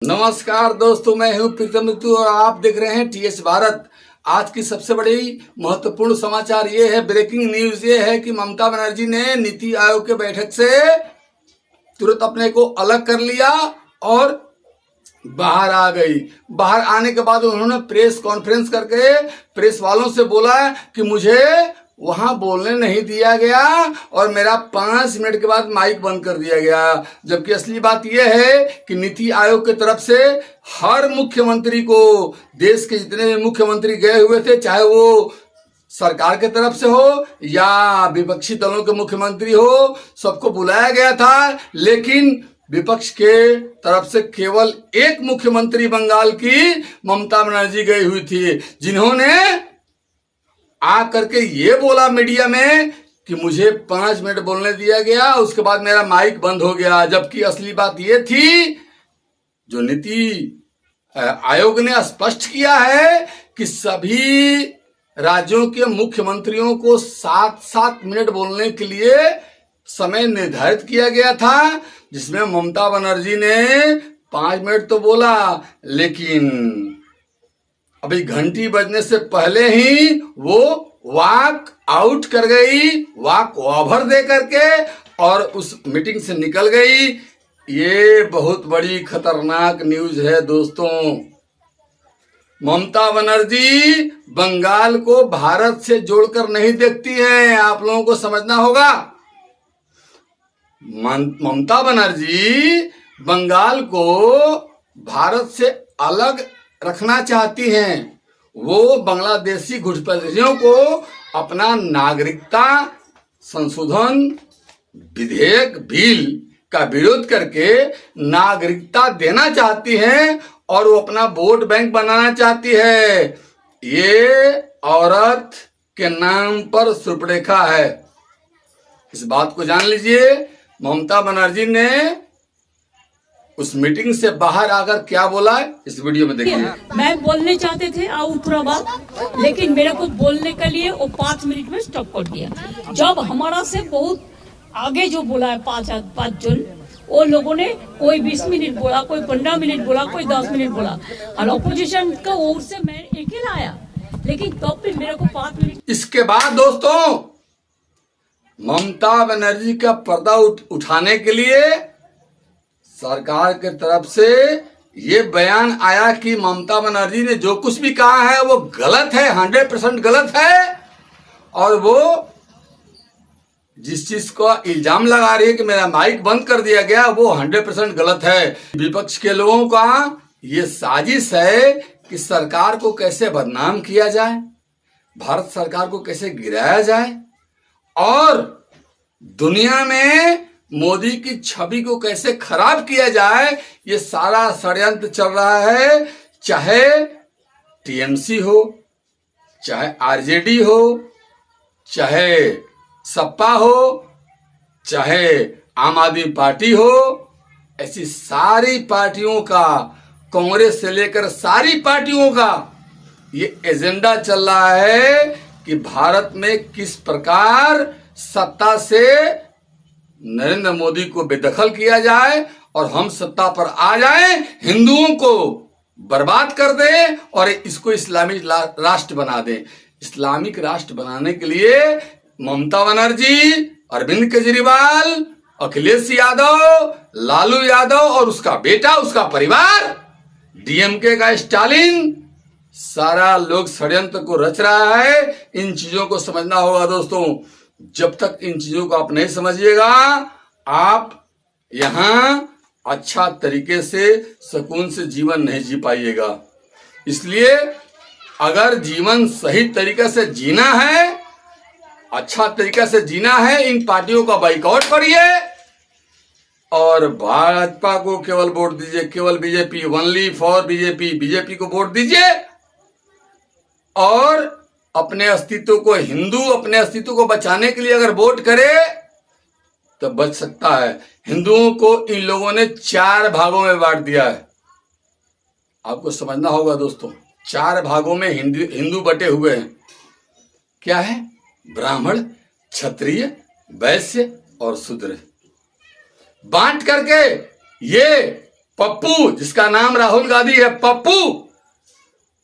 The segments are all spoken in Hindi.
नमस्कार दोस्तों, मैं हूं प्रीतम ऋतु और आप देख रहे हैं टीएच भारत। आज की सबसे बड़ी महत्वपूर्ण समाचार ये है, ब्रेकिंग न्यूज ये है कि ममता बनर्जी ने नीति आयोग के बैठक से तुरंत अपने को अलग कर लिया और बाहर आ गई। बाहर आने के बाद उन्होंने प्रेस कॉन्फ्रेंस करके प्रेस वालों से बोला कि मुझे वहां बोलने नहीं दिया गया और मेरा 5 मिनट के बाद माइक बंद कर दिया गया। जबकि असली बात यह है कि नीति आयोग की तरफ से हर मुख्यमंत्री को, देश के जितने भी मुख्यमंत्री गए हुए थे, चाहे वो सरकार के तरफ से हो या विपक्षी दलों के मुख्यमंत्री हो, सबको बुलाया गया था। लेकिन विपक्ष के तरफ से केवल एक मुख्यमंत्री बंगाल की ममता बनर्जी गई हुई थी, जिन्होंने आ करके ये बोला मीडिया में कि मुझे 5 मिनट बोलने दिया गया, उसके बाद मेरा माइक बंद हो गया। जबकि असली बात ये थी, जो नीति आयोग ने स्पष्ट किया है कि सभी राज्यों के मुख्यमंत्रियों को 7-7 मिनट बोलने के लिए समय निर्धारित किया गया था, जिसमें ममता बनर्जी ने 5 मिनट तो बोला, लेकिन अभी घंटी बजने से पहले ही वो वॉक आउट कर गई, वॉक ओवर दे करके, और उस मीटिंग से निकल गई। ये बहुत बड़ी खतरनाक न्यूज है दोस्तों। ममता बनर्जी बंगाल को भारत से जोड़कर नहीं देखती हैं, आप लोगों को समझना होगा। ममता बनर्जी बंगाल को भारत से अलग रखना चाहती हैं। वो बांग्लादेशी घुसपैठियों को अपना नागरिकता संशोधन विधेयक बिल का विरोध करके नागरिकता देना चाहती हैं और वो अपना वोट बैंक बनाना चाहती है। ये औरत के नाम पर सुपरेखा है, इस बात को जान लीजिए। ममता बनर्जी ने उस मीटिंग से बाहर आकर क्या बोला है, इस वीडियो में देखिए। मैं बोलने चाहते थे पूरा बात, लेकिन मेरे को बोलने के लिए वो 5 मिनट में स्टॉप कर दिया। जब हमारा से बहुत आगे जो बोला है 5 जन, वो लोगों ने कोई 20 मिनट बोला, कोई 15 मिनट बोला, कोई 10 मिनट बोला, और अपोजिशन का ओर से मैं अकेला आया, लेकिन तब भी मेरे को 5 मिनट। इसके बाद दोस्तों, ममता बनर्जी का पर्दा उठाने के लिए सरकार के तरफ से ये बयान आया कि ममता बनर्जी ने जो कुछ भी कहा है वो गलत है, 100% गलत है, और वो जिस चीज को इल्जाम लगा रही है कि मेरा माइक बंद कर दिया गया, वो 100% गलत है। विपक्ष के लोगों का ये साजिश है कि सरकार को कैसे बदनाम किया जाए, भारत सरकार को कैसे गिराया जाए, और दुनिया में मोदी की छवि को कैसे खराब किया जाए। ये सारा षड्यंत्र चल रहा है, चाहे टीएमसी हो, चाहे आरजेडी हो, चाहे सपा हो, चाहे आम आदमी पार्टी हो। ऐसी सारी पार्टियों का, कांग्रेस से लेकर सारी पार्टियों का ये एजेंडा चल रहा है कि भारत में किस प्रकार सत्ता से नरेंद्र मोदी को बेदखल किया जाए और हम सत्ता पर आ जाएं, हिंदुओं को बर्बाद कर दें और इसको इस्लामिक राष्ट्र बना दें। इस्लामिक राष्ट्र बनाने के लिए ममता बनर्जी, अरविंद केजरीवाल, अखिलेश यादव, लालू यादव और उसका बेटा, उसका परिवार, डीएमके का स्टालिन, सारा लोग षड्यंत्र को रच रहा है। इन चीजों को समझना होगा दोस्तों। जब तक इन चीजों को आप नहीं समझिएगा, आप यहां अच्छा तरीके से सुकून से जीवन नहीं जी पाइएगा। इसलिए अगर जीवन सही तरीके से जीना है, अच्छा तरीके से जीना है, इन पार्टियों का बाइकआउट करिए और भाजपा को केवल वोट दीजिए, केवल BJP, only for BJP, BJP को वोट दीजिए। और अपने अस्तित्व को, हिंदू अपने अस्तित्व को बचाने के लिए अगर वोट करे तो बच सकता है। हिंदुओं को इन लोगों ने 4 भागों में बांट दिया है, आपको समझना होगा दोस्तों। 4 भागों में हिंदू बटे हुए हैं। क्या है? ब्राह्मण, क्षत्रिय, वैश्य और शूद्र। बांट करके ये पप्पू, जिसका नाम राहुल गांधी है, पप्पू,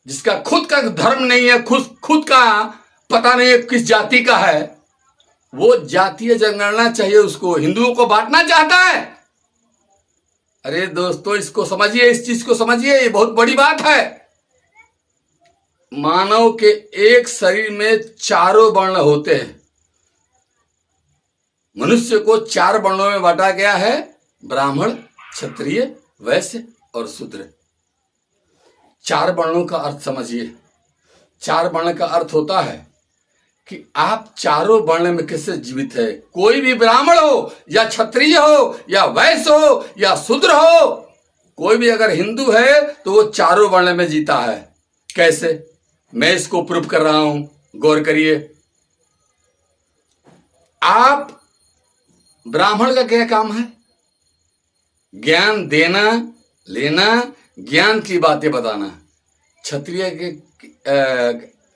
जिसका खुद का धर्म नहीं है, खुद का पता नहीं है किस जाति का है, वो जातीय जनगणना चाहिए, उसको हिंदुओं को बांटना चाहता है। अरे दोस्तों, इसको समझिए, इस चीज को समझिए, ये बहुत बड़ी बात है। मानव के एक शरीर में चारों वर्ण होते हैं। मनुष्य को 4 वर्णों में बांटा गया है, ब्राह्मण, क्षत्रिय, वैश्य और शूद्र। 4 वर्णों का अर्थ समझिए। 4 वर्ण का अर्थ होता है कि आप चारों वर्ण में कैसे जीवित है। कोई भी ब्राह्मण हो या क्षत्रिय हो या वैश्य हो या शूद्र हो, कोई भी अगर हिंदू है तो वो चारों वर्ण में जीता है। कैसे? मैं इसको प्रूव कर रहा हूं, गौर करिए। आप ब्राह्मण का क्या काम है? ज्ञान देना, लेना, ज्ञान की बातें बताना। क्षत्रिय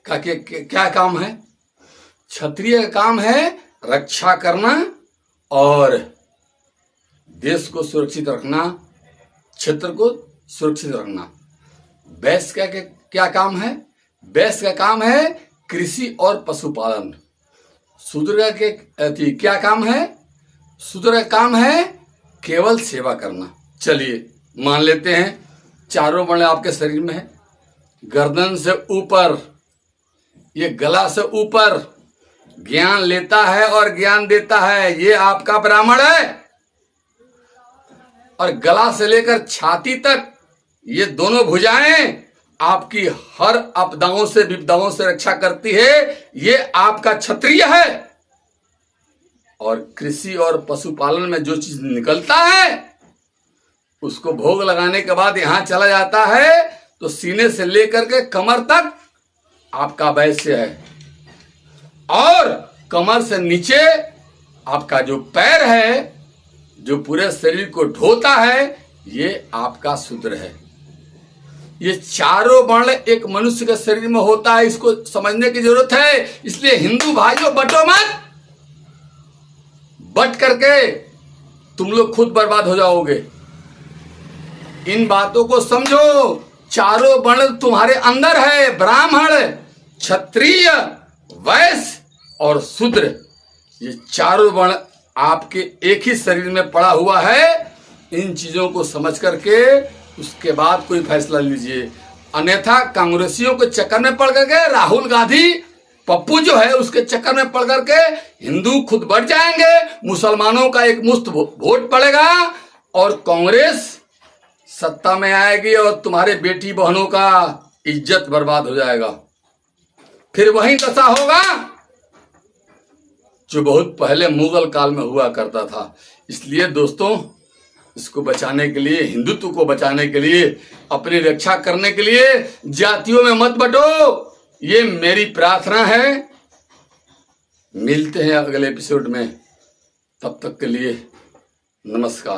का क्या काम है? क्षत्रिय का काम है रक्षा करना और देश को सुरक्षित रखना, क्षेत्र को सुरक्षित रखना। वैश्य का क्या काम है? वैश्य का काम है कृषि और पशुपालन। शूद्र का क्या काम है? शूद्र का काम है केवल सेवा करना। चलिए मान लेते हैं चारों वर्ण आपके शरीर में है। गर्दन से ऊपर, ये गला से ऊपर ज्ञान लेता है और ज्ञान देता है, ये आपका ब्राह्मण है। और गला से लेकर छाती तक ये दोनों भुजाएं आपकी हर आपदाओं से, विपदाओं से रक्षा करती है, ये आपका क्षत्रिय है। और कृषि और पशुपालन में जो चीज निकलता है उसको भोग लगाने के बाद यहां चला जाता है, तो सीने से लेकर के कमर तक आपका वैश्य है। और कमर से नीचे आपका जो पैर है, जो पूरे शरीर को ढोता है, ये आपका शूद्र है। ये चारों वर्ण एक मनुष्य के शरीर में होता है, इसको समझने की जरूरत है। इसलिए हिंदू भाइयों, बटो मत। बट करके तुम लोग खुद बर्बाद हो जाओगे। इन बातों को समझो। चारों वर्ण तुम्हारे अंदर है, ब्राह्मण, क्षत्रिय, वैश्य और शूद्र। ये चारों वर्ण आपके एक ही शरीर में पड़ा हुआ है। इन चीजों को समझ करके उसके बाद कोई फैसला लीजिए। अन्यथा कांग्रेसियों के चक्कर में पड़ करके, राहुल गांधी पप्पू जो है उसके चक्कर में पड़ करके हिंदू खुद बढ़ जाएंगे, मुसलमानों का एक मुश्त वोट पड़ेगा और कांग्रेस सत्ता में आएगी और तुम्हारे बेटी बहनों का इज्जत बर्बाद हो जाएगा। फिर वही दशा होगा जो बहुत पहले मुगल काल में हुआ करता था। इसलिए दोस्तों, इसको बचाने के लिए, हिंदुत्व को बचाने के लिए, अपनी रक्षा करने के लिए जातियों में मत बंटो, ये मेरी प्रार्थना है। मिलते हैं अगले एपिसोड में, तब तक के लिए नमस्कार।